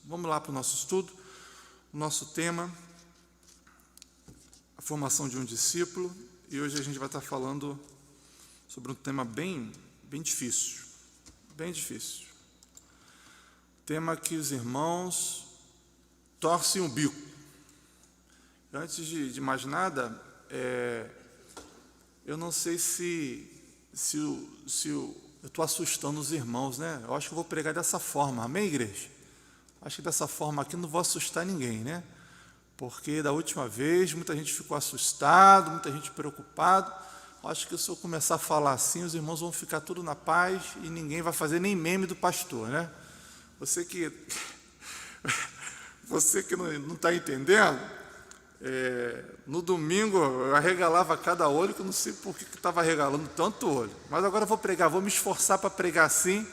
Vamos lá para o nosso estudo. O nosso tema, a formação de um discípulo, e hoje a gente vai estar falando sobre um tema bem difícil, tema que os irmãos torcem o bico. Antes de mais nada, eu não sei se eu estou assustando os irmãos, né? Eu acho que eu vou pregar dessa forma, amém, igreja? Acho que dessa forma aqui não vou assustar ninguém, né? Porque da última vez muita gente ficou assustado, muita gente preocupada. Acho que se eu começar a falar assim, os irmãos vão ficar tudo na paz e ninguém vai fazer nem meme do pastor, né? Você que não está entendendo, no domingo eu arregalava cada olho, que eu não sei por que estava arregalando tanto olho. Mas agora eu vou pregar, vou me esforçar para pregar assim,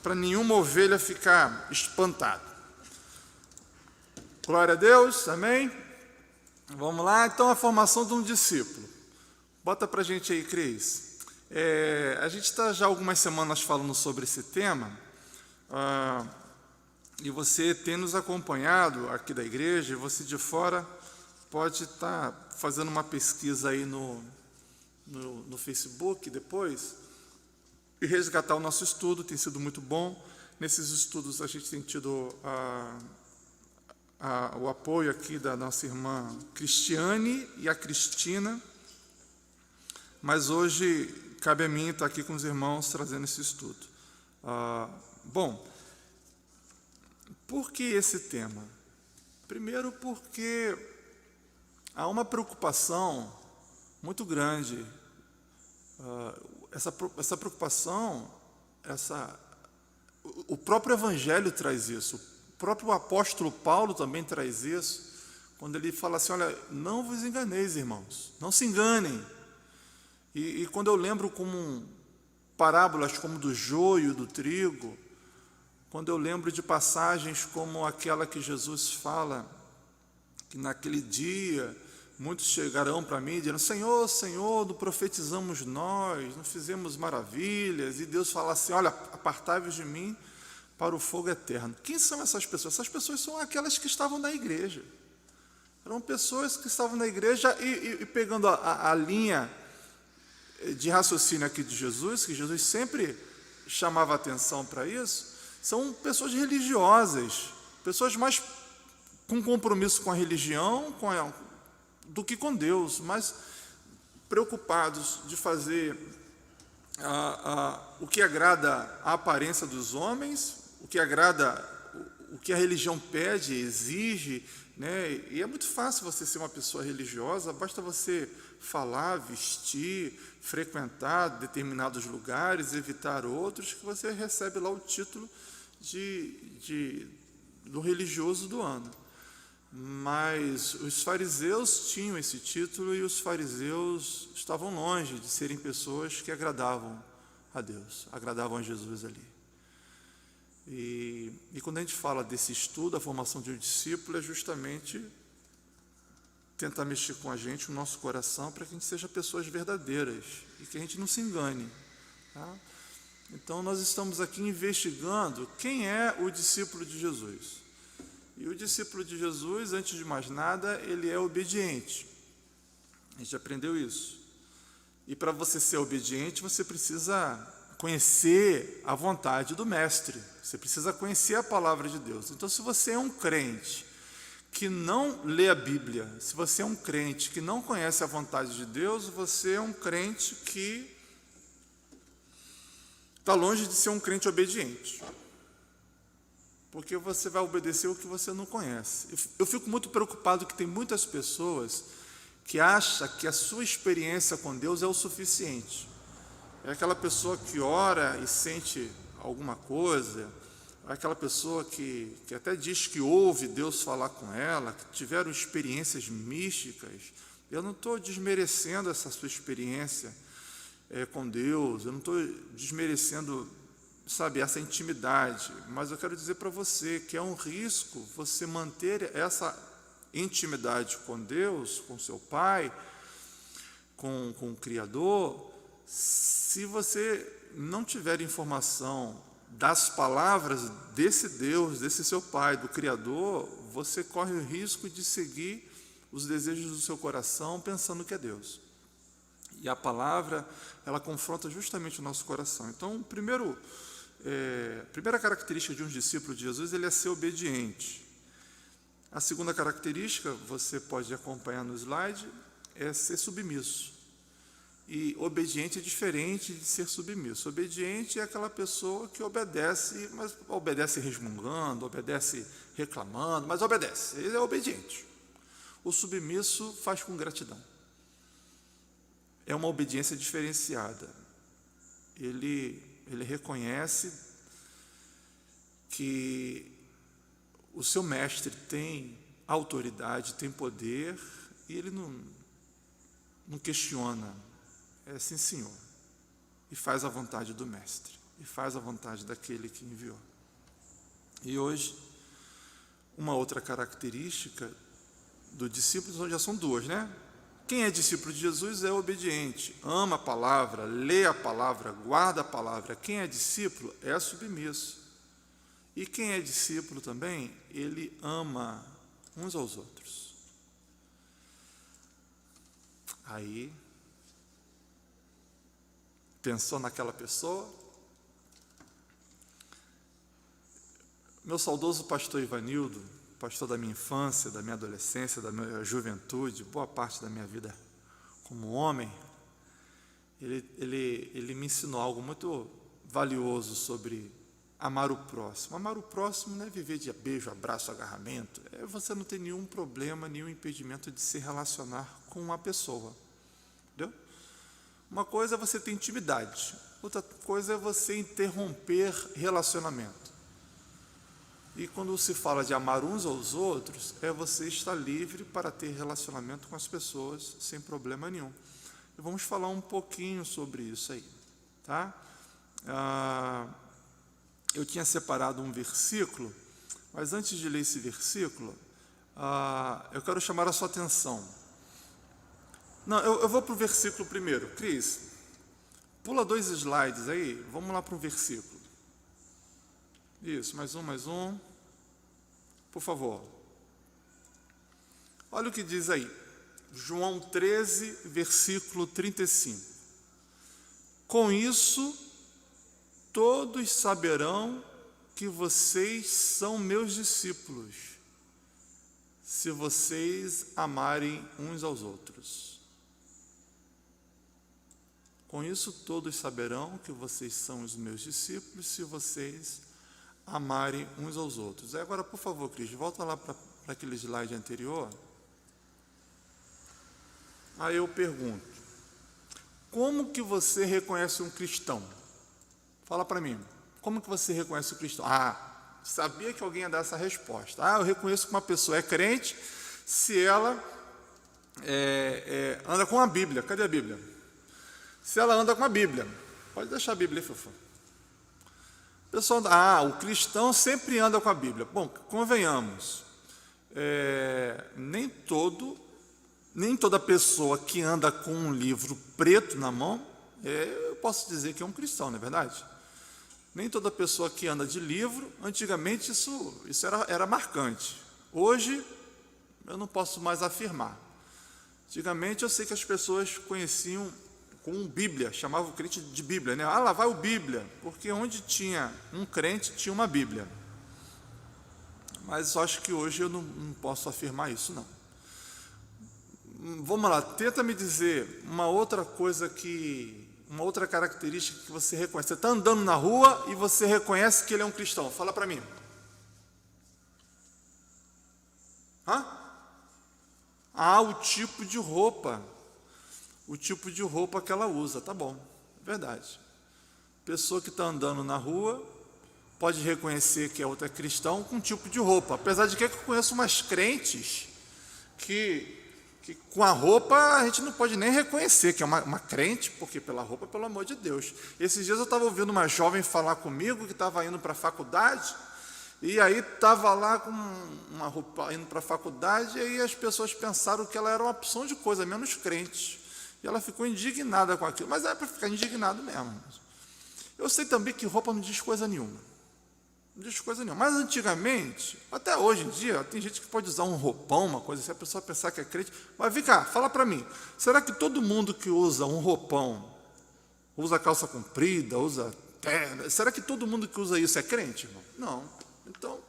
para nenhuma ovelha ficar espantada. Glória a Deus, amém? Vamos lá, então a formação de um discípulo. Bota para a gente aí, Cris. A gente está já algumas semanas falando sobre esse tema, e você tem nos acompanhado aqui da igreja, e você de fora pode estar fazendo uma pesquisa aí no Facebook depois, e resgatar o nosso estudo, tem sido muito bom. Nesses estudos a gente tem tido o apoio aqui da nossa irmã Cristiane e a Cristina, mas hoje cabe a mim estar aqui com os irmãos trazendo esse estudo. Bom, por que esse tema? Primeiro porque há uma preocupação muito grande, essa preocupação, o próprio Evangelho traz isso, o próprio apóstolo Paulo também traz isso, quando ele fala assim, olha, não vos enganeis, irmãos, não se enganem. E quando eu lembro parábolas como do joio, do trigo, quando eu lembro de passagens como aquela que Jesus fala, que naquele dia muitos chegarão para mim e dirão, Senhor, Senhor, não profetizamos nós, não fizemos maravilhas, e Deus fala assim, olha, apartai-vos de mim para o fogo eterno. Quem são essas pessoas? Essas pessoas são aquelas que estavam na igreja. Eram pessoas que estavam na igreja e pegando a linha de raciocínio aqui de Jesus, que Jesus sempre chamava atenção para isso, são pessoas religiosas, pessoas mais com compromisso com a religião do que com Deus, mas preocupados de fazer o que agrada a aparência dos homens, o que agrada, o que a religião pede, exige, né? E é muito fácil você ser uma pessoa religiosa, basta você falar, vestir, frequentar determinados lugares, evitar outros, que você recebe lá o título do religioso do ano. Mas os fariseus tinham esse título e os fariseus estavam longe de serem pessoas que agradavam a Deus, agradavam a Jesus ali. E quando a gente fala desse estudo, a formação de um discípulo é justamente tentar mexer com a gente, o nosso coração, para que a gente seja pessoas verdadeiras e que a gente não se engane. Tá? Então, nós estamos aqui investigando quem é o discípulo de Jesus. E o discípulo de Jesus, antes de mais nada, ele é obediente. A gente aprendeu isso. E para você ser obediente, você precisa conhecer a vontade do Mestre. Você precisa conhecer a palavra de Deus. Então, se você é um crente que não lê a Bíblia, se você é um crente que não conhece a vontade de Deus, você é um crente que está longe de ser um crente obediente. Porque você vai obedecer o que você não conhece. Eu fico muito preocupado que tem muitas pessoas que acham que a sua experiência com Deus é o suficiente. É aquela pessoa que ora e sente alguma coisa, é aquela pessoa que até diz que ouve Deus falar com ela, que tiveram experiências místicas. Eu não estou desmerecendo essa sua experiência com Deus, eu não estou desmerecendo, essa intimidade, mas eu quero dizer para você que é um risco você manter essa intimidade com Deus, com seu Pai, com o Criador, se você não tiver informação das palavras desse Deus, desse seu Pai, do Criador, você corre o risco de seguir os desejos do seu coração pensando que é Deus. E a palavra, ela confronta justamente o nosso coração. Então, a primeira característica de um discípulo de Jesus, ele é ser obediente. A segunda característica, você pode acompanhar no slide, é ser submisso. E obediente é diferente de ser submisso. Obediente é aquela pessoa que obedece, mas obedece resmungando, obedece reclamando, mas obedece. Ele é obediente. O submisso faz com gratidão. É uma obediência diferenciada. Ele reconhece que o seu mestre tem autoridade, tem poder, e ele não questiona. É sim, Senhor. E faz a vontade do mestre. E faz a vontade daquele que enviou. E hoje, uma outra característica do discípulo, já são duas, né? Quem é discípulo de Jesus é obediente, ama a palavra, lê a palavra, guarda a palavra. Quem é discípulo é submisso. E quem é discípulo também, ele ama uns aos outros. Aí, pensou naquela pessoa? Meu saudoso pastor Ivanildo, pastor da minha infância, da minha adolescência, da minha juventude, boa parte da minha vida como homem, ele me ensinou algo muito valioso sobre amar o próximo. Amar o próximo não é viver de beijo, abraço, agarramento, é você não ter nenhum problema, nenhum impedimento de se relacionar com uma pessoa, entendeu? Uma coisa é você ter intimidade, outra coisa é você interromper relacionamento. E quando se fala de amar uns aos outros, é você estar livre para ter relacionamento com as pessoas sem problema nenhum. E vamos falar um pouquinho sobre isso aí, tá? Eu tinha separado um versículo, mas antes de ler esse versículo, eu quero chamar a sua atenção. Não, eu vou para o versículo primeiro. Cris, pula 2 slides aí, vamos lá para o versículo. Isso, mais um. Por favor. Olha o que diz aí. João 13, versículo 35. Com isso, todos saberão que vocês são meus discípulos, se vocês amarem uns aos outros. Com isso, todos saberão que vocês são os meus discípulos, se vocês amarem uns aos outros. Agora, por favor, Cris, volta lá para aquele slide anterior. Aí eu pergunto, como que você reconhece um cristão? Fala para mim, como que você reconhece o cristão? Sabia que alguém ia dar essa resposta. Eu reconheço que uma pessoa é crente se ela anda com a Bíblia. Cadê a Bíblia? Se ela anda com a Bíblia. Pode deixar a Bíblia aí, Fofo. Pessoal, o cristão sempre anda com a Bíblia. Bom, convenhamos, nem toda pessoa que anda com um livro preto na mão, eu posso dizer que é um cristão, não é verdade? Nem toda pessoa que anda de livro, antigamente isso era marcante. Hoje, eu não posso mais afirmar. Antigamente, eu sei que as pessoas conheciam com Bíblia, chamavam o crente de Bíblia, né? Lá vai o Bíblia, porque onde tinha um crente, tinha uma Bíblia. Mas eu acho que hoje eu não posso afirmar isso, não. Vamos lá, tenta me dizer uma outra característica que você reconhece. Você está andando na rua e você reconhece que ele é um cristão. Fala para mim. O tipo de roupa. O tipo de roupa que ela usa, tá bom, é verdade. Pessoa que está andando na rua pode reconhecer que é outra cristão com um tipo de roupa. Apesar de que eu conheço umas crentes que com a roupa a gente não pode nem reconhecer que é uma crente, porque pela roupa, pelo amor de Deus. Esses dias eu estava ouvindo uma jovem falar comigo que estava indo para a faculdade, e aí estava lá com uma roupa indo para a faculdade, e aí as pessoas pensaram que ela era uma opção de coisa, menos crente. E ela ficou indignada com aquilo, mas é para ficar indignado mesmo. Eu sei também que roupa não diz coisa nenhuma. Não diz coisa nenhuma. Mas antigamente, até hoje em dia, tem gente que pode usar um roupão, uma coisa assim, a pessoa pensar que é crente. Mas vem cá, fala para mim. Será que todo mundo que usa um roupão, usa calça comprida, usa terno, será que todo mundo que usa isso é crente, irmão? Não. Então,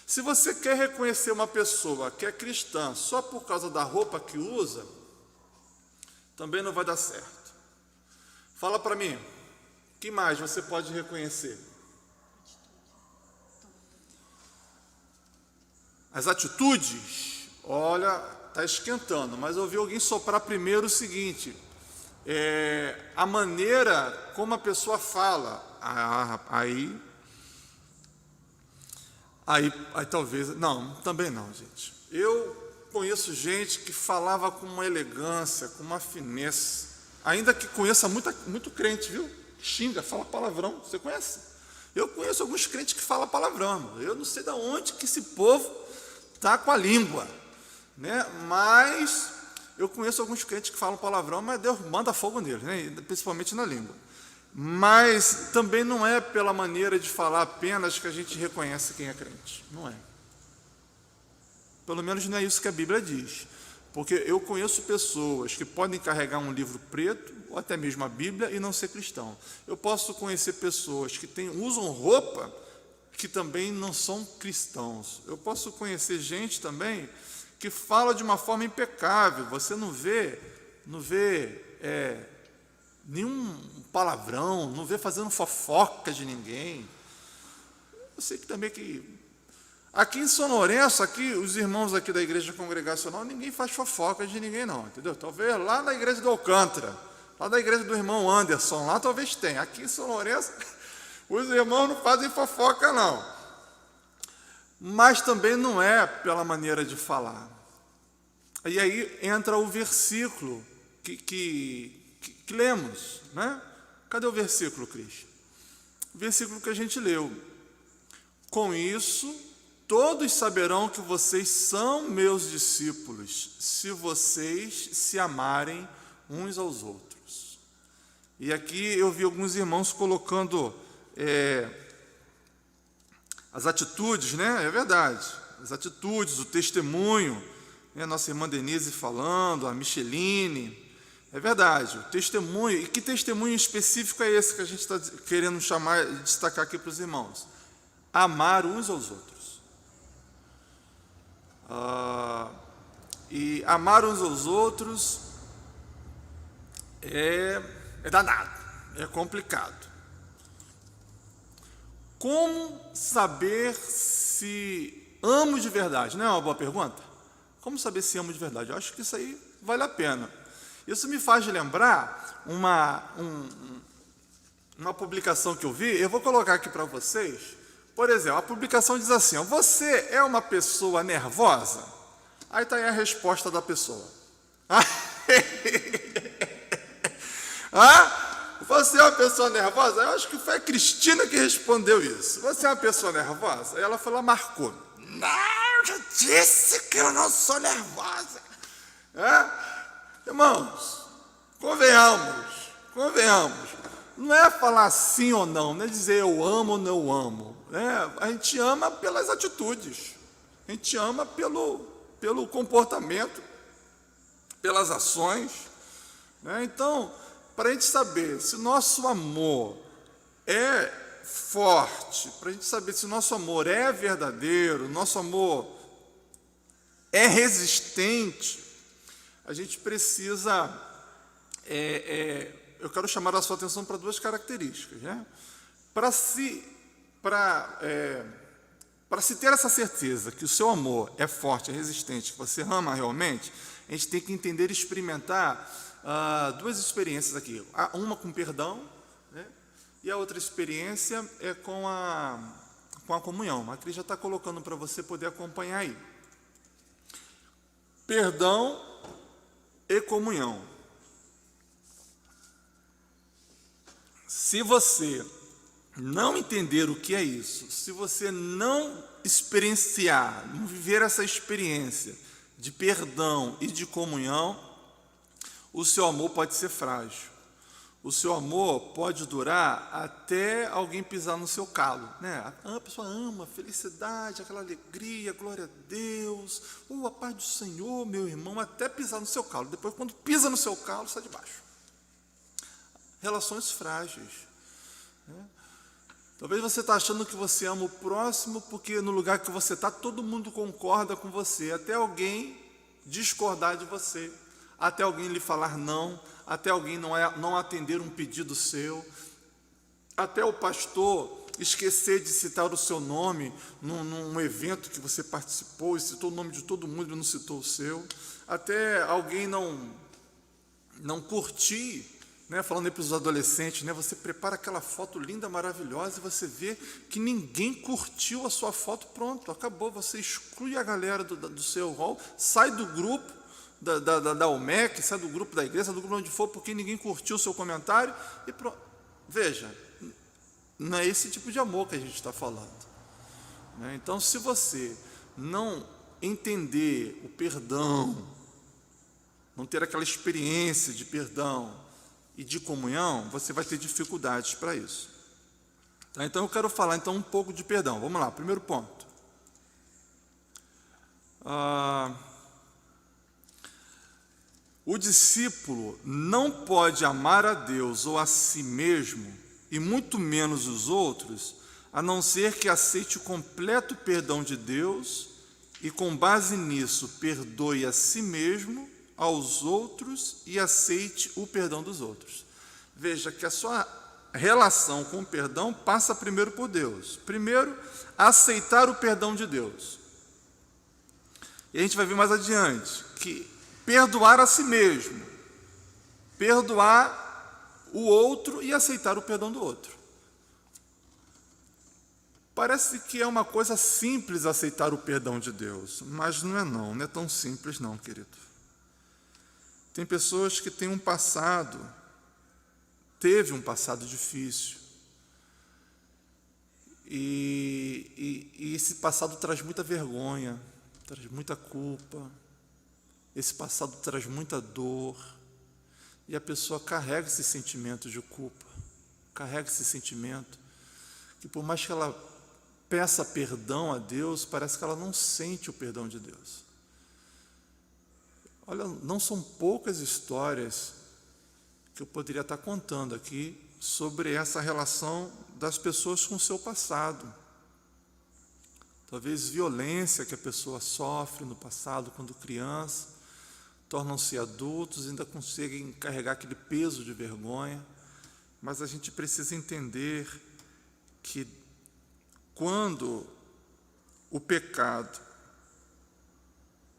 se você quer reconhecer uma pessoa que é cristã só por causa da roupa que usa, também não vai dar certo. Fala para mim, o que mais você pode reconhecer? As atitudes, olha, está esquentando, mas eu ouvi alguém soprar primeiro o seguinte, a maneira como a pessoa fala, aí talvez, não, também não, gente. Eu conheço gente que falava com uma elegância, com uma finesse, ainda que conheça muito crente, viu? Xinga, fala palavrão, você conhece? Eu conheço alguns crentes que falam palavrão, eu não sei de onde que esse povo está com a língua, né? Mas eu conheço alguns crentes que falam palavrão, mas Deus manda fogo neles, né? Principalmente na língua. Mas também não é pela maneira de falar apenas que a gente reconhece quem é crente, não é. Pelo menos não é isso que a Bíblia diz, porque eu conheço pessoas que podem carregar um livro preto, ou até mesmo a Bíblia, e não ser cristão. Eu posso conhecer pessoas que usam roupa que também não são cristãos. Eu posso conhecer gente também que fala de uma forma impecável, você não vê nenhum palavrão, não vê fazendo fofoca de ninguém. Eu sei que também aqui em São Lourenço, aqui, os irmãos aqui da igreja congregacional, ninguém faz fofoca de ninguém não, entendeu? Talvez lá na igreja do Alcântara, lá da igreja do irmão Anderson, lá talvez tenha. Aqui em São Lourenço, os irmãos não fazem fofoca não. Mas também não é pela maneira de falar. E aí entra o versículo que lemos, né? Cadê o versículo, Cris? O versículo que a gente leu. Com isso, todos saberão que vocês são meus discípulos, se vocês se amarem uns aos outros. E aqui eu vi alguns irmãos colocando as atitudes, né? É verdade. As atitudes, o testemunho, né? Nossa irmã Denise falando, a Micheline. É verdade, o testemunho. E que testemunho específico é esse que a gente está querendo destacar aqui para os irmãos? Amar uns aos outros. E amar uns aos outros é danado, é complicado. Como saber se amo de verdade? Não é uma boa pergunta? Como saber se amo de verdade? Eu acho que isso aí vale a pena. Isso me faz lembrar uma publicação que eu vi, eu vou colocar aqui para vocês. Por exemplo, a publicação diz assim, você é uma pessoa nervosa? Aí está aí a resposta da pessoa. Você é uma pessoa nervosa? Eu acho que foi a Cristina que respondeu isso. Você é uma pessoa nervosa? Aí ela marcou. Não, eu já disse que eu não sou nervosa. Irmãos, convenhamos. Não é falar sim ou não é dizer eu amo ou não amo. A gente ama pelas atitudes, a gente ama pelo comportamento, pelas ações. Então, para a gente saber se nosso amor é forte, para a gente saber se nosso amor é verdadeiro, nosso amor é resistente, a gente precisa, eu quero chamar a sua atenção para duas características, né? Para se ter essa certeza que o seu amor é forte, é resistente, que você ama realmente, a gente tem que entender e experimentar duas experiências aqui. Uma com perdão, né? E a outra experiência é com a comunhão. A Cris já está colocando para você poder acompanhar aí. Perdão e comunhão. Se você não entender o que é isso, se você não experienciar, não viver essa experiência de perdão e de comunhão, o seu amor pode ser frágil. o seu amor pode durar até alguém pisar no seu calo, né? A pessoa ama, felicidade, aquela alegria, glória a Deus, a paz do Senhor, meu irmão, até pisar no seu calo. Depois, quando pisa no seu calo, sai de baixo. Relações frágeis, né? Talvez você está achando que você ama o próximo porque no lugar que você está, todo mundo concorda com você, até alguém discordar de você, até alguém lhe falar não, até alguém não atender um pedido seu, até o pastor esquecer de citar o seu nome num evento que você participou e citou o nome de todo mundo e não citou o seu, até alguém não curtir, né? Falando aí para os adolescentes, né? Você prepara aquela foto linda, maravilhosa, e você vê que ninguém curtiu a sua foto, pronto, acabou, você exclui a galera do seu hall, sai do grupo, da UMEC, sai do grupo da igreja, sai do grupo onde for, porque ninguém curtiu o seu comentário, e pronto. Veja, não é esse tipo de amor que a gente está falando, né? Então, se você não entender o perdão, não ter aquela experiência de perdão e de comunhão, você vai ter dificuldades para isso. Tá? Então, eu quero falar um pouco de perdão. Vamos lá, primeiro ponto. O discípulo não pode amar a Deus ou a si mesmo, e muito menos os outros, a não ser que aceite o completo perdão de Deus e, com base nisso, perdoe a si mesmo, aos outros e aceite o perdão dos outros. Veja que a sua relação com o perdão passa primeiro por Deus. Primeiro, aceitar o perdão de Deus. E a gente vai ver mais adiante que perdoar a si mesmo, perdoar o outro e aceitar o perdão do outro. Parece que é uma coisa simples aceitar o perdão de Deus, mas não é tão simples não, querido. Tem pessoas que teve um passado difícil, e esse passado traz muita vergonha, traz muita culpa, esse passado traz muita dor, e a pessoa carrega esse sentimento de culpa, carrega esse sentimento, que por mais que ela peça perdão a Deus, parece que ela não sente o perdão de Deus. Olha, não são poucas histórias que eu poderia estar contando aqui sobre essa relação das pessoas com o seu passado. Talvez violência que a pessoa sofre no passado quando criança, tornam-se adultos e ainda conseguem carregar aquele peso de vergonha, mas a gente precisa entender que quando o pecado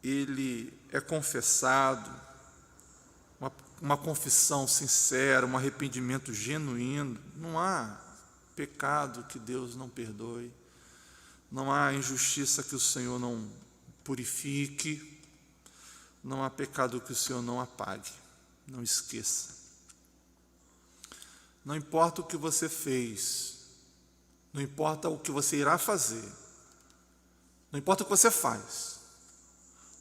ele é confessado, uma confissão sincera, um arrependimento genuíno, não há pecado que Deus não perdoe, não há injustiça que o Senhor não purifique, não há pecado que o Senhor não apague, não esqueça. Não importa o que você fez, não importa o que você irá fazer, não importa o que você faz,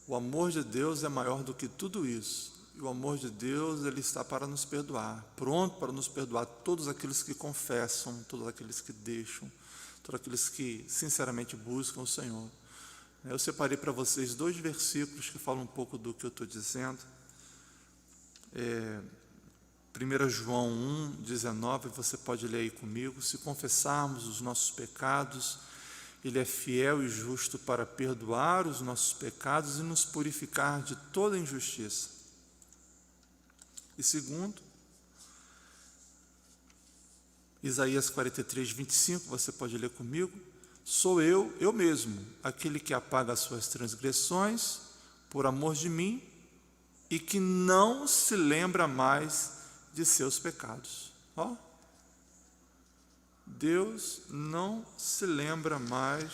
o amor de Deus é maior do que tudo isso. E o amor de Deus, Ele está para nos perdoar, pronto para nos perdoar todos aqueles que confessam, todos aqueles que deixam, todos aqueles que sinceramente buscam o Senhor. Eu separei para vocês 2 versículos que falam um pouco do que eu estou dizendo. 1 João 1,19, você pode ler aí comigo. Se confessarmos os nossos pecados, Ele é fiel e justo para perdoar os nossos pecados e nos purificar de toda injustiça. E segundo, Isaías 43, 25, você pode ler comigo. Sou eu mesmo, aquele que apaga as suas transgressões por amor de mim e que não se lembra mais de seus pecados. Ó, Deus não se lembra mais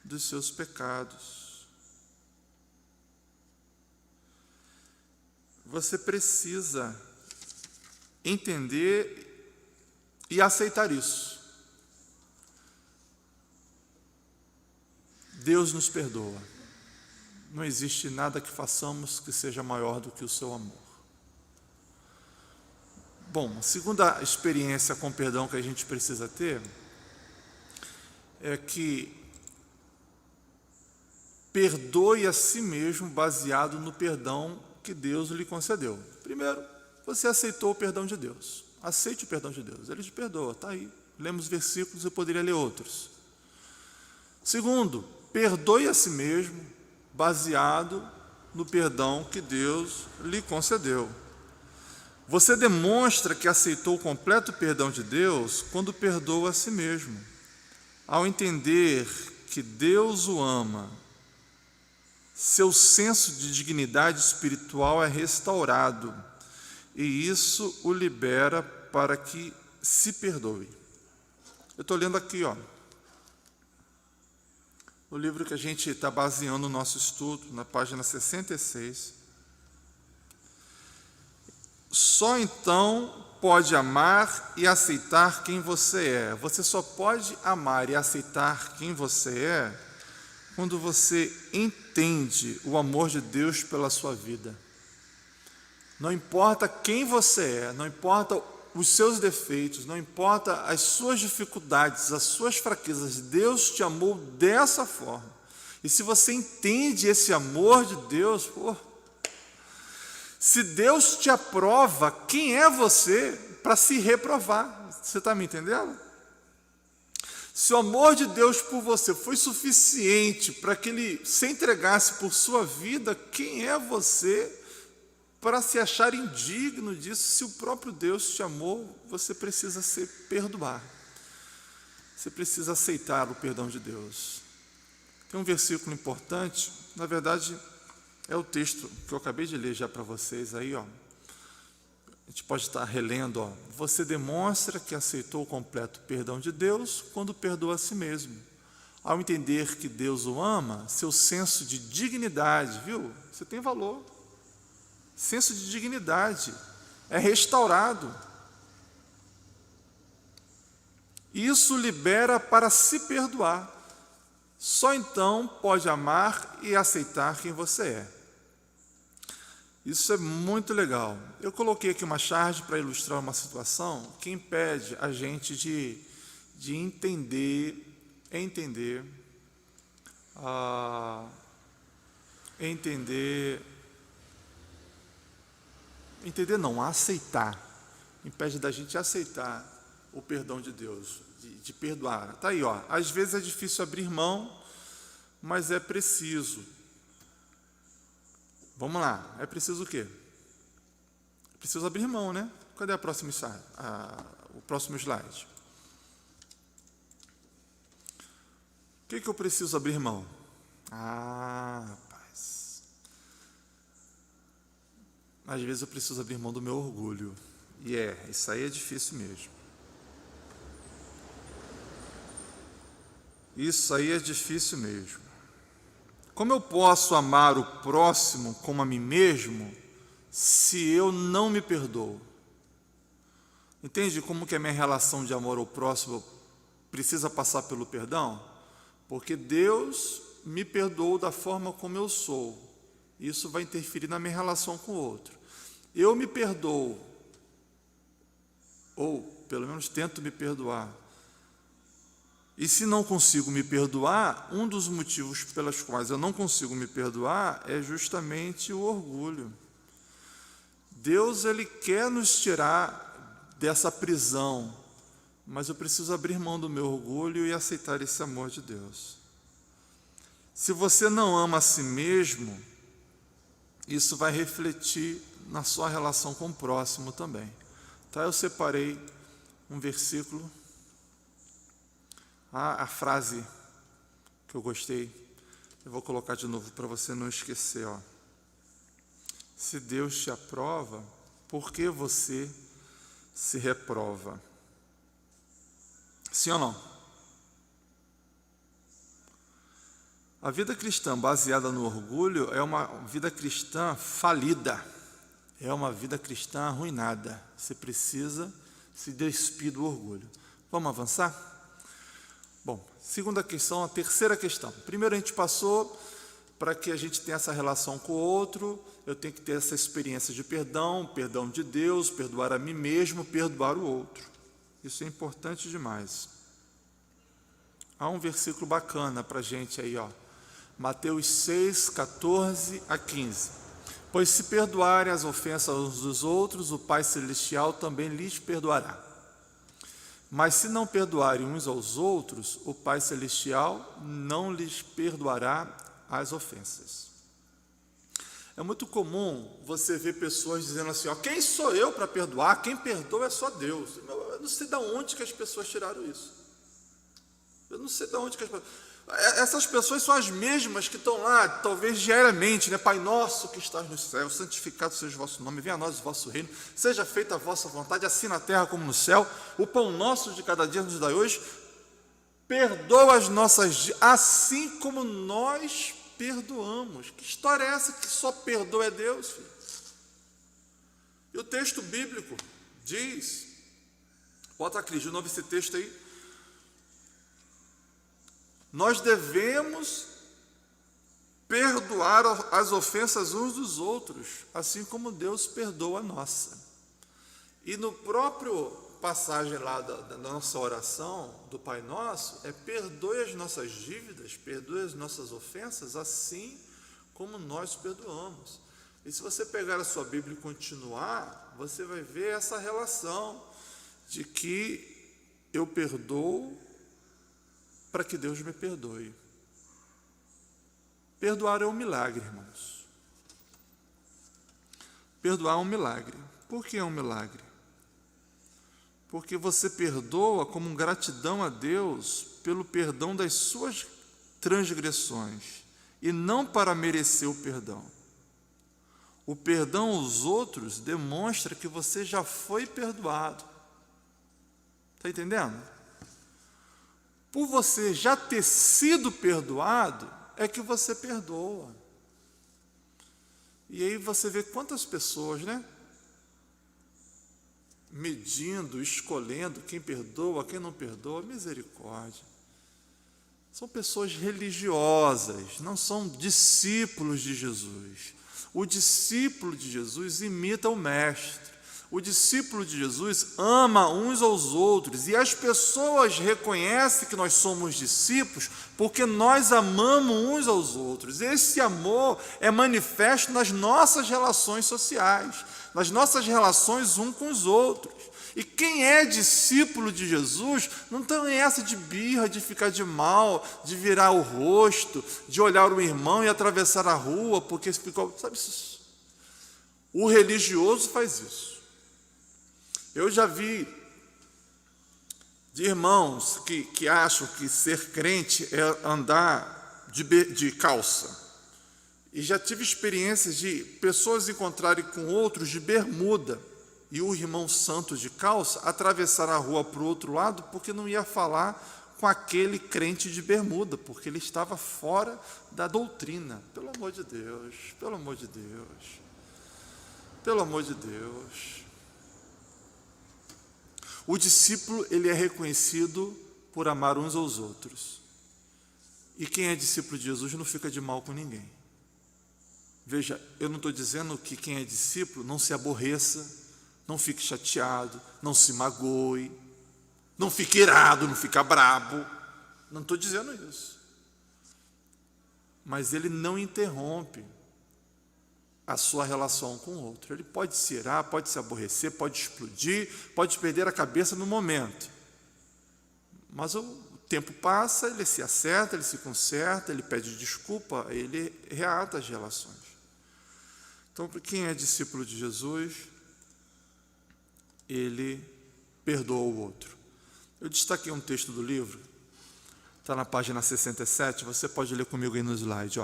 dos seus pecados. Você precisa entender e aceitar isso. Deus nos perdoa. Não existe nada que façamos que seja maior do que o seu amor. Bom, a segunda experiência com perdão que a gente precisa ter é que perdoe a si mesmo baseado no perdão que Deus lhe concedeu. Primeiro, você aceitou o perdão de Deus. Aceite o perdão de Deus. Ele te perdoa, está aí. Lemos versículos, eu poderia ler outros. Segundo, perdoe a si mesmo baseado no perdão que Deus lhe concedeu. Você demonstra que aceitou o completo perdão de Deus quando perdoa a si mesmo. Ao entender que Deus o ama, seu senso de dignidade espiritual é restaurado e isso o libera para que se perdoe. Eu estou lendo aqui, o livro que a gente está baseando o nosso estudo, na página 66. Só então pode amar e aceitar quem você é. Você só pode amar e aceitar quem você é quando você entende o amor de Deus pela sua vida. Não importa quem você é, não importa os seus defeitos, não importa as suas dificuldades, as suas fraquezas, Deus te amou dessa forma. E se você entende esse amor de Deus, se Deus te aprova, quem é você para se reprovar? Você está me entendendo? Se o amor de Deus por você foi suficiente para que Ele se entregasse por sua vida, quem é você para se achar indigno disso? Se o próprio Deus te amou, você precisa se perdoar. Você precisa aceitar o perdão de Deus. Tem um versículo importante, na verdade, é o texto que eu acabei de ler já para vocês aí, A gente pode estar relendo, Você demonstra que aceitou o completo perdão de Deus quando perdoa a si mesmo. Ao entender que Deus o ama, seu senso de dignidade, viu? Você tem valor. Senso de dignidade é restaurado. Isso libera para se perdoar. Só então pode amar e aceitar quem você é. Isso é muito legal. Eu coloquei aqui uma charge para ilustrar uma situação que impede a gente de entender não, aceitar. Impede da gente aceitar o perdão de Deus, de perdoar. Está aí, às vezes é difícil abrir mão, mas é preciso. Vamos lá, é preciso o quê? É preciso abrir mão, né? Cadê o próximo slide? O que eu preciso abrir mão? Rapaz. Às vezes eu preciso abrir mão do meu orgulho. E isso aí é difícil mesmo. Isso aí é difícil mesmo. Como eu posso amar o próximo como a mim mesmo se eu não me perdoo? Entende como que a minha relação de amor ao próximo precisa passar pelo perdão? Porque Deus me perdoou da forma como eu sou. Isso vai interferir na minha relação com o outro. Eu me perdoo, ou pelo menos tento me perdoar. E se não consigo me perdoar, um dos motivos pelos quais eu não consigo me perdoar é justamente o orgulho. Deus, Ele quer nos tirar dessa prisão, mas eu preciso abrir mão do meu orgulho e aceitar esse amor de Deus. Se você não ama a si mesmo, isso vai refletir na sua relação com o próximo também. Tá? Eu separei um versículo. A frase que eu gostei, eu vou colocar de novo para você não esquecer. Se Deus te aprova, por que você se reprova? Sim ou não? A vida cristã baseada no orgulho é uma vida cristã falida, é uma vida cristã arruinada. Você precisa se despir do orgulho. Vamos avançar? Bom, segunda questão, a terceira questão. Primeiro a gente passou para que a gente tenha essa relação com o outro, eu tenho que ter essa experiência de perdão, perdão de Deus, perdoar a mim mesmo, perdoar o outro. Isso é importante demais. Há um versículo bacana para a gente aí, Mateus 6, 14 a 15. Pois se perdoarem as ofensas uns dos outros, o Pai Celestial também lhes perdoará. Mas se não perdoarem uns aos outros, o Pai Celestial não lhes perdoará as ofensas. É muito comum você ver pessoas dizendo assim, quem sou eu para perdoar? Quem perdoa é só Deus. Eu não sei de onde que as pessoas tiraram isso. Eu não sei de onde que as pessoas... Essas pessoas são as mesmas que estão lá, talvez diariamente, Pai nosso que estás no céu, santificado seja o vosso nome, venha a nós o vosso reino, seja feita a vossa vontade, assim na terra como no céu. O pão nosso de cada dia nos dai hoje. Perdoa as nossas, assim como nós perdoamos. Que história é essa que só perdoa é Deus, filho? E o texto bíblico diz, bota a Cris de novo esse texto aí, nós devemos perdoar as ofensas uns dos outros, assim como Deus perdoa a nossa. E no próprio passagem lá da nossa oração, do Pai Nosso, perdoe as nossas dívidas, perdoe as nossas ofensas, assim como nós perdoamos. E se você pegar a sua Bíblia e continuar, você vai ver essa relação de que eu perdoo para que Deus me perdoe. Perdoar é um milagre, irmãos. Perdoar é um milagre. Por que é um milagre? Porque você perdoa como gratidão a Deus pelo perdão das suas transgressões, e não para merecer o perdão. O perdão aos outros demonstra que você já foi perdoado. Está entendendo? Por você já ter sido perdoado, é que você perdoa. E aí você vê quantas pessoas, medindo, escolhendo quem perdoa, quem não perdoa, misericórdia. São pessoas religiosas, não são discípulos de Jesus. O discípulo de Jesus imita o mestre. O discípulo de Jesus ama uns aos outros, e as pessoas reconhecem que nós somos discípulos porque nós amamos uns aos outros. Esse amor é manifesto nas nossas relações sociais, nas nossas relações uns com os outros. E quem é discípulo de Jesus não tem essa de birra, de ficar de mal, de virar o rosto, de olhar o irmão e atravessar a rua, porque ficou, sabe isso? O religioso faz isso. Eu já vi de irmãos que acham que ser crente é andar de calça. E já tive experiências de pessoas encontrarem com outros de bermuda e o irmão santo de calça atravessar a rua para o outro lado porque não ia falar com aquele crente de bermuda, porque ele estava fora da doutrina. Pelo amor de Deus, pelo amor de Deus, pelo amor de Deus. O discípulo, ele é reconhecido por amar uns aos outros. E quem é discípulo de Jesus não fica de mal com ninguém. Veja, eu não estou dizendo que quem é discípulo não se aborreça, não fique chateado, não se magoe, não fique irado, não fique brabo. Não estou dizendo isso. Mas ele não interrompe a sua relação com o outro. Ele pode se irar, pode se aborrecer, pode explodir, pode perder a cabeça no momento. Mas o tempo passa, ele se acerta, ele se conserta, ele pede desculpa, ele reata as relações. Então, quem é discípulo de Jesus, ele perdoa o outro. Eu destaquei um texto do livro, está na página 67, você pode ler comigo aí no slide,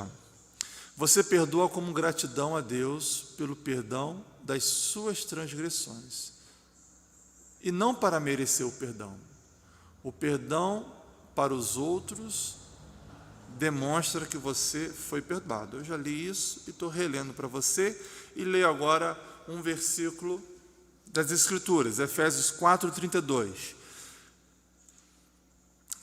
Você perdoa como gratidão a Deus pelo perdão das suas transgressões, e não para merecer o perdão. O perdão para os outros demonstra que você foi perdoado. Eu já li isso e estou relendo para você, e leio agora um versículo das Escrituras, Efésios 4:32.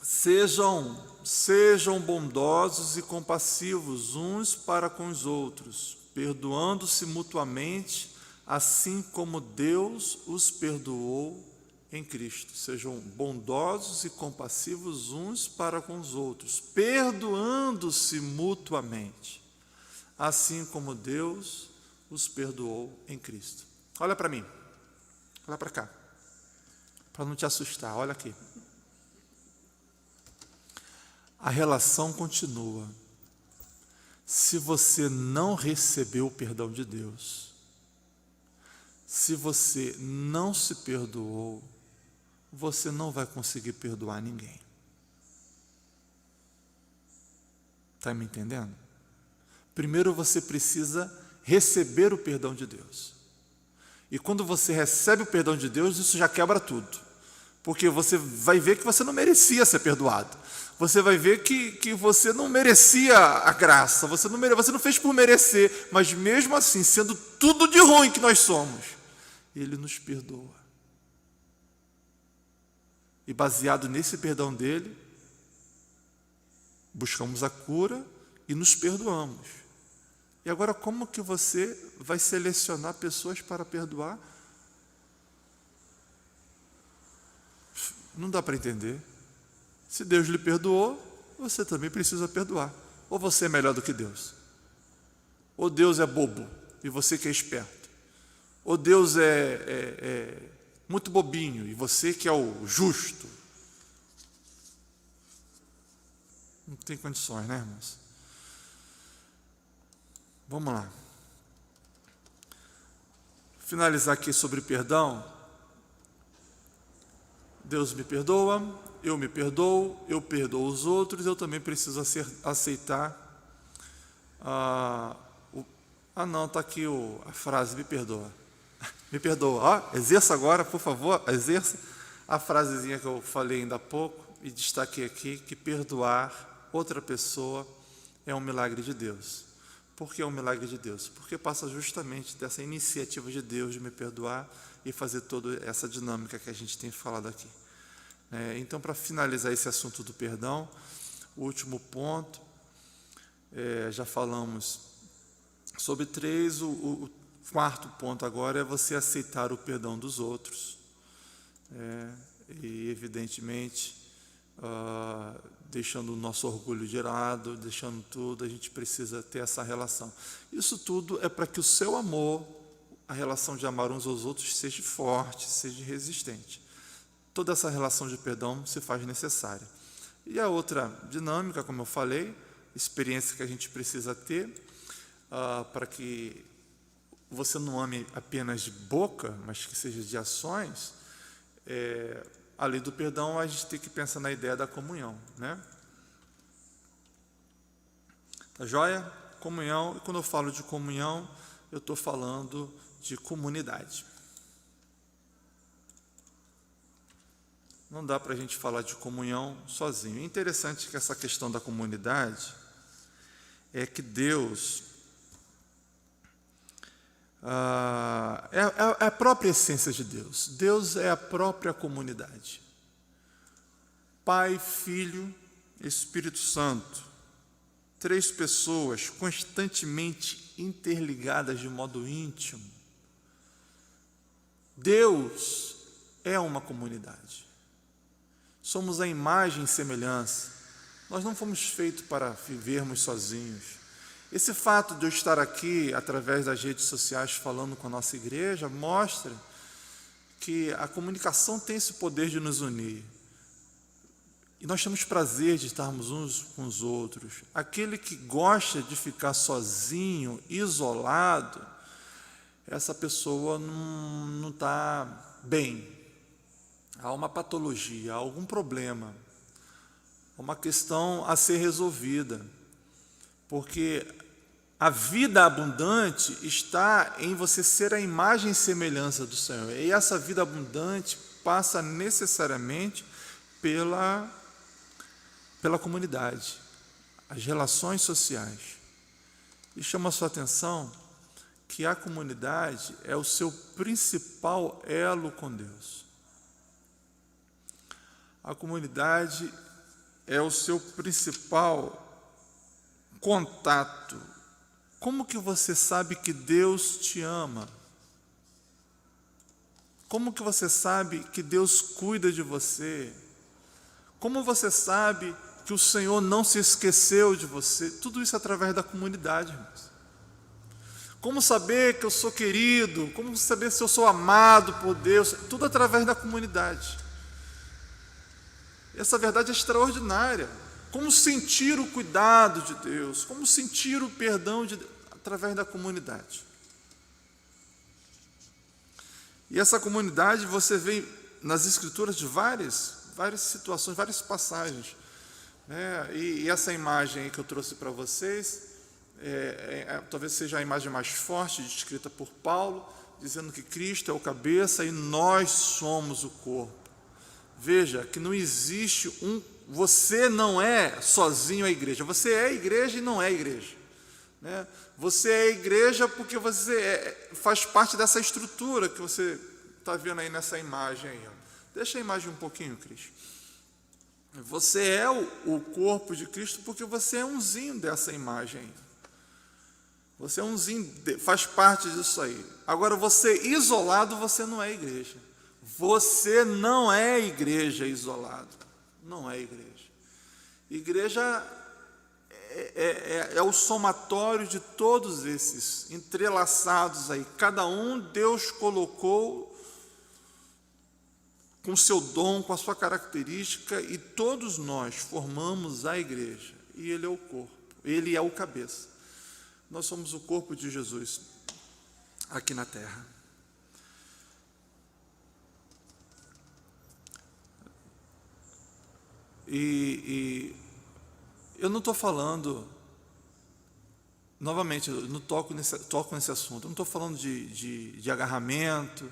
Sejam bondosos e compassivos uns para com os outros, perdoando-se mutuamente, assim como Deus os perdoou em Cristo. Sejam bondosos e compassivos uns para com os outros, perdoando-se mutuamente, assim como Deus os perdoou em Cristo. Olha para mim, olha para cá, para não te assustar, olha aqui. A relação continua. Se você não recebeu o perdão de Deus, se você não se perdoou, você não vai conseguir perdoar ninguém. Está me entendendo? Primeiro você precisa receber o perdão de Deus. E quando você recebe o perdão de Deus, isso já quebra tudo. Porque você vai ver que você não merecia ser perdoado. Você vai ver que você não merecia a graça. Você não fez por merecer. Mas mesmo assim, sendo tudo de ruim que nós somos, Ele nos perdoa. E baseado nesse perdão dele, buscamos a cura e nos perdoamos. E agora, como que você vai selecionar pessoas para perdoar? Não dá para entender. Se Deus lhe perdoou, você também precisa perdoar. Ou você é melhor do que Deus. Ou Deus é bobo e você que é esperto. Ou Deus é muito bobinho e você que é o justo. Não tem condições, né, irmãos? Vamos lá. Finalizar aqui sobre perdão. Deus me perdoa, eu me perdoo, eu perdoo os outros, eu também preciso aceitar. Não, está aqui a frase, me perdoa. Me perdoa. Exerça agora, por favor, exerça a frasezinha que eu falei ainda há pouco e destaquei aqui, que perdoar outra pessoa é um milagre de Deus. Por que é um milagre de Deus? Porque passa justamente dessa iniciativa de Deus de me perdoar e fazer toda essa dinâmica que a gente tem falado aqui. Então, para finalizar esse assunto do perdão, o último ponto, já falamos sobre 3, o quarto ponto agora é você aceitar o perdão dos outros. E, evidentemente, deixando o nosso orgulho de lado, deixando tudo, a gente precisa ter essa relação. Isso tudo é para que o seu amor, a relação de amar uns aos outros, seja forte, seja resistente. Toda essa relação de perdão se faz necessária. E a outra dinâmica, como eu falei, experiência que a gente precisa ter, para que você não ame apenas de boca, mas que seja de ações, além do perdão, a gente tem que pensar na ideia da comunhão, né? Tá joia? Comunhão, e quando eu falo de comunhão, eu estou falando de comunidade. Não dá para a gente falar de comunhão sozinho. É interessante que essa questão da comunidade é que Deus é a própria essência de Deus. Deus é a própria comunidade. Pai, Filho, Espírito Santo. 3 pessoas constantemente interligadas de modo íntimo. Deus é uma comunidade. Somos a imagem e semelhança. Nós não fomos feitos para vivermos sozinhos. Esse fato de eu estar aqui, através das redes sociais, falando com a nossa igreja, mostra que a comunicação tem esse poder de nos unir. E nós temos prazer de estarmos uns com os outros. Aquele que gosta de ficar sozinho, isolado, essa pessoa não está bem. Há uma patologia, há algum problema, há uma questão a ser resolvida. Porque a vida abundante está em você ser a imagem e semelhança do Senhor. E essa vida abundante passa necessariamente pela comunidade, as relações sociais. E chama a sua atenção que a comunidade é o seu principal elo com Deus. A comunidade é o seu principal contato, como que você sabe que Deus te ama? Como que você sabe que Deus cuida de você? Como você sabe que o Senhor não se esqueceu de você? Tudo isso através da comunidade, irmãos. Como saber que eu sou querido? Como saber se eu sou amado por Deus? Tudo através da comunidade. Essa verdade é extraordinária. Como sentir o cuidado de Deus? Como sentir o perdão de Deus? Através da comunidade. E essa comunidade você vê nas Escrituras de várias situações, várias passagens. E essa imagem aí que eu trouxe para vocês, talvez seja a imagem mais forte, descrita por Paulo, dizendo que Cristo é o cabeça e nós somos o corpo. Veja que não existe você não é sozinho a igreja, você é igreja e não é igreja. Você é igreja porque você faz parte dessa estrutura que você está vendo aí nessa imagem aí. Deixa a imagem um pouquinho, Cris. Você é o corpo de Cristo porque você é umzinho dessa imagem aí. Você é umzinho, faz parte disso aí. Agora, você isolado, você não é igreja. Você não é igreja isolado. Não é igreja. Igreja é o somatório de todos esses entrelaçados aí. Cada um Deus colocou com o seu dom, com a sua característica, e todos nós formamos a igreja. E Ele é o corpo, Ele é o cabeça. Nós somos o corpo de Jesus aqui na terra. E eu não estou falando, novamente, eu não toco nesse assunto, eu não estou falando de agarramento,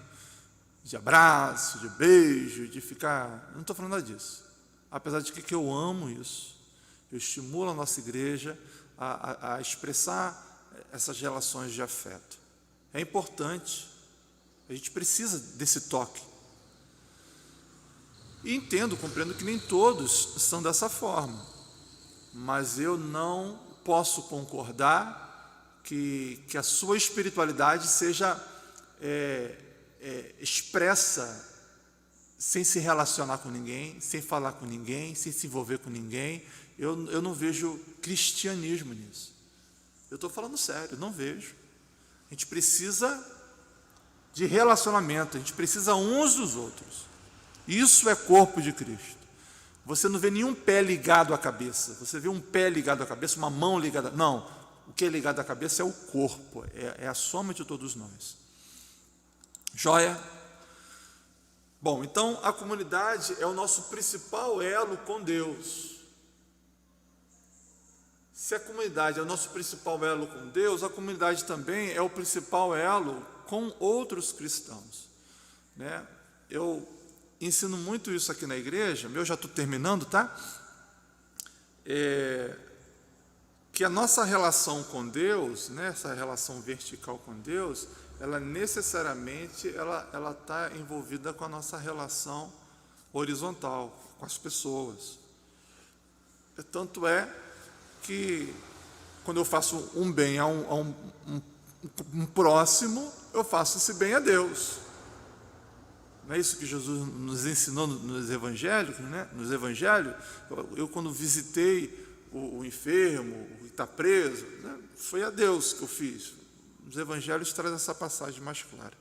de abraço, de beijo, de ficar, eu não estou falando nada disso. Apesar de que eu amo isso, eu estimulo a nossa igreja a expressar essas relações de afeto. É importante, a gente precisa desse toque. E entendo, compreendo que nem todos são dessa forma, mas eu não posso concordar que a sua espiritualidade seja expressa sem se relacionar com ninguém, sem falar com ninguém, sem se envolver com ninguém. Eu não vejo cristianismo nisso. Eu estou falando sério, não vejo. A gente precisa de relacionamento, a gente precisa uns dos outros. Isso é corpo de Cristo. Você não vê nenhum pé ligado à cabeça. Você vê um pé ligado à cabeça, uma mão ligada. Não, o que é ligado à cabeça é o corpo, é a soma de todos nós. Joia? Bom, então a comunidade é o nosso principal elo com Deus. Se a comunidade é o nosso principal elo com Deus, a comunidade também é o principal elo com outros cristãos. Eu ensino muito isso aqui na igreja, eu já estou terminando, tá? Que a nossa relação com Deus, essa relação vertical com Deus, ela necessariamente ela está envolvida com a nossa relação horizontal, com as pessoas. Tanto é que quando eu faço um bem a um próximo, eu faço esse bem a Deus. Não é isso que Jesus nos ensinou nos evangelhos, Nos evangelhos, eu quando visitei o enfermo, o que está preso, foi a Deus que eu fiz. Os evangelhos trazem essa passagem mais clara.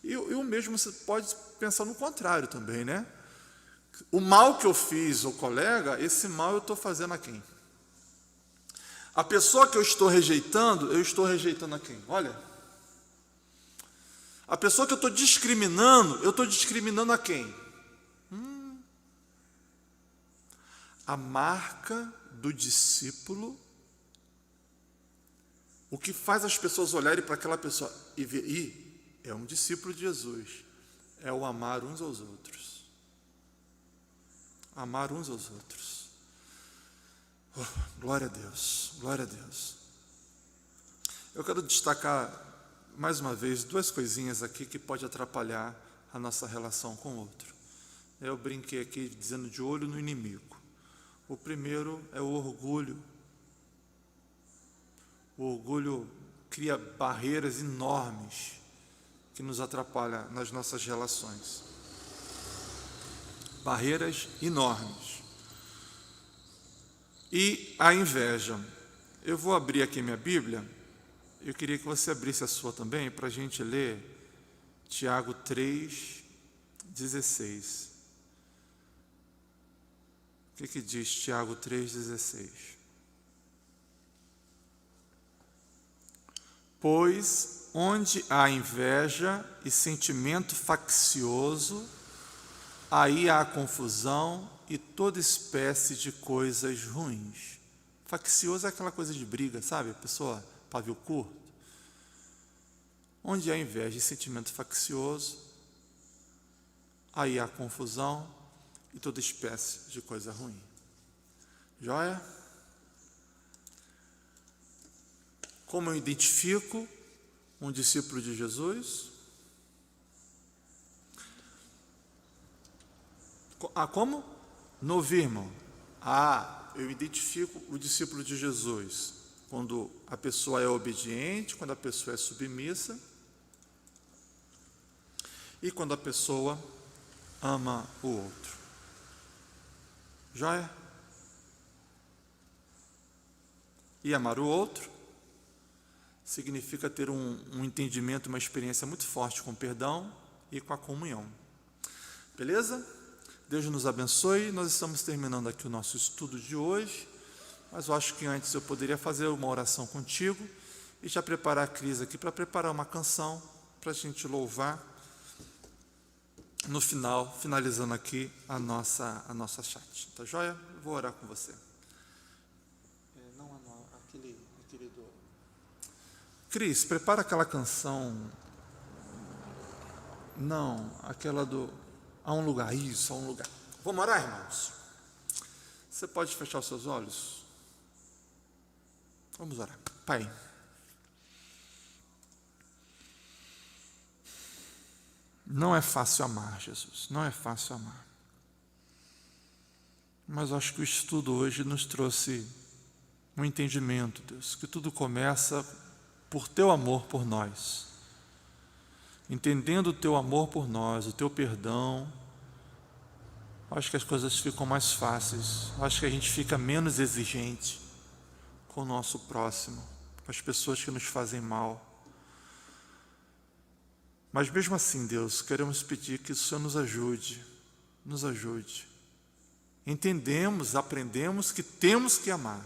E o mesmo você pode pensar no contrário também, O mal que eu fiz ao colega, esse mal eu estou fazendo a quem? A pessoa que eu estou rejeitando a quem? Olha. A pessoa que eu estou discriminando a quem? A marca do discípulo, o que faz as pessoas olharem para aquela pessoa e ver, é um discípulo de Jesus, é o amar uns aos outros. Amar uns aos outros. Oh, glória a Deus, glória a Deus. Eu quero destacar mais uma vez, duas coisinhas aqui que pode atrapalhar a nossa relação com o outro. Eu brinquei aqui dizendo de olho no inimigo. O primeiro é o orgulho. O orgulho cria barreiras enormes que nos atrapalham nas nossas relações. Barreiras enormes. E a inveja. Eu vou abrir aqui minha Bíblia. Eu queria que você abrisse a sua também, para a gente ler Tiago 3,16. O que diz Tiago 3,16? Pois onde há inveja e sentimento faccioso, aí há confusão e toda espécie de coisas ruins. Faccioso é aquela coisa de briga, sabe? A pessoa pavio curto. Onde há inveja e sentimento faccioso, aí há confusão e toda espécie de coisa ruim. Joia? Como eu identifico um discípulo de Jesus? Como? No ouvir, irmão. Eu identifico o discípulo de Jesus quando a pessoa é obediente, quando a pessoa é submissa e quando a pessoa ama o outro. Joia? E amar o outro significa ter um entendimento, uma experiência muito forte com o perdão e com a comunhão. Beleza? Deus nos abençoe. Nós estamos terminando aqui o nosso estudo de hoje, mas eu acho que antes eu poderia fazer uma oração contigo e já preparar a Cris aqui para preparar uma canção para a gente louvar no final, finalizando aqui a nossa chat. Tá joia? Eu vou orar com você. Aquele do... Cris, prepara aquela canção. Não, aquela do... Há um lugar, isso, há um lugar. Vamos orar, irmãos? Você pode fechar os seus olhos? Vamos orar. Pai, não é fácil amar, Jesus, não é fácil amar. Mas eu acho que o estudo hoje nos trouxe um entendimento, Deus, que tudo começa por Teu amor por nós. Entendendo o Teu amor por nós, o Teu perdão, acho que as coisas ficam mais fáceis, acho que a gente fica menos exigente com o nosso próximo, com as pessoas que nos fazem mal. Mas mesmo assim, Deus, queremos pedir que o Senhor nos ajude, nos ajude. Entendemos, aprendemos que temos que amar.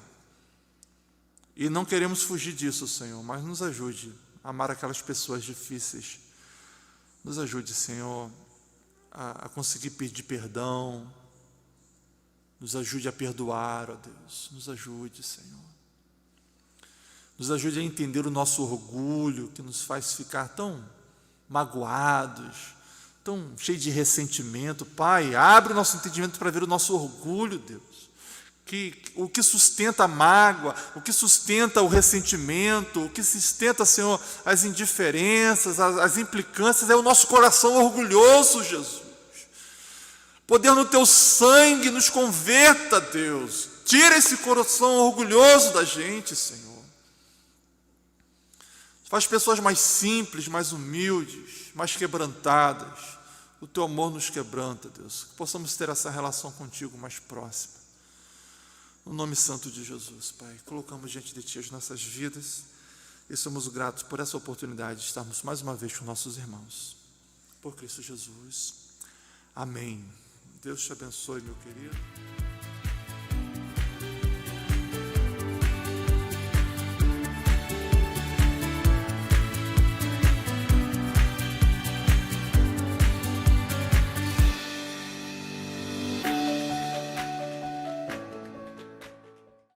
E não queremos fugir disso, Senhor, mas nos ajude a amar aquelas pessoas difíceis. Nos ajude, Senhor, a conseguir pedir perdão. Nos ajude a perdoar, ó Deus. Nos ajude, Senhor. Nos ajude a entender o nosso orgulho, que nos faz ficar tão magoados, tão cheios de ressentimento. Pai, abre o nosso entendimento para ver o nosso orgulho, Deus. O que sustenta a mágoa, o que sustenta o ressentimento, o que sustenta, Senhor, as indiferenças, as implicâncias, é o nosso coração orgulhoso, Jesus. Poder no Teu sangue nos converta, Deus. Tira esse coração orgulhoso da gente, Senhor. Faz pessoas mais simples, mais humildes, mais quebrantadas. O Teu amor nos quebranta, Deus. Que possamos ter essa relação contigo mais próxima. No nome santo de Jesus, Pai, colocamos diante de Ti as nossas vidas e somos gratos por essa oportunidade de estarmos mais uma vez com nossos irmãos. Por Cristo Jesus. Amém. Deus te abençoe, meu querido.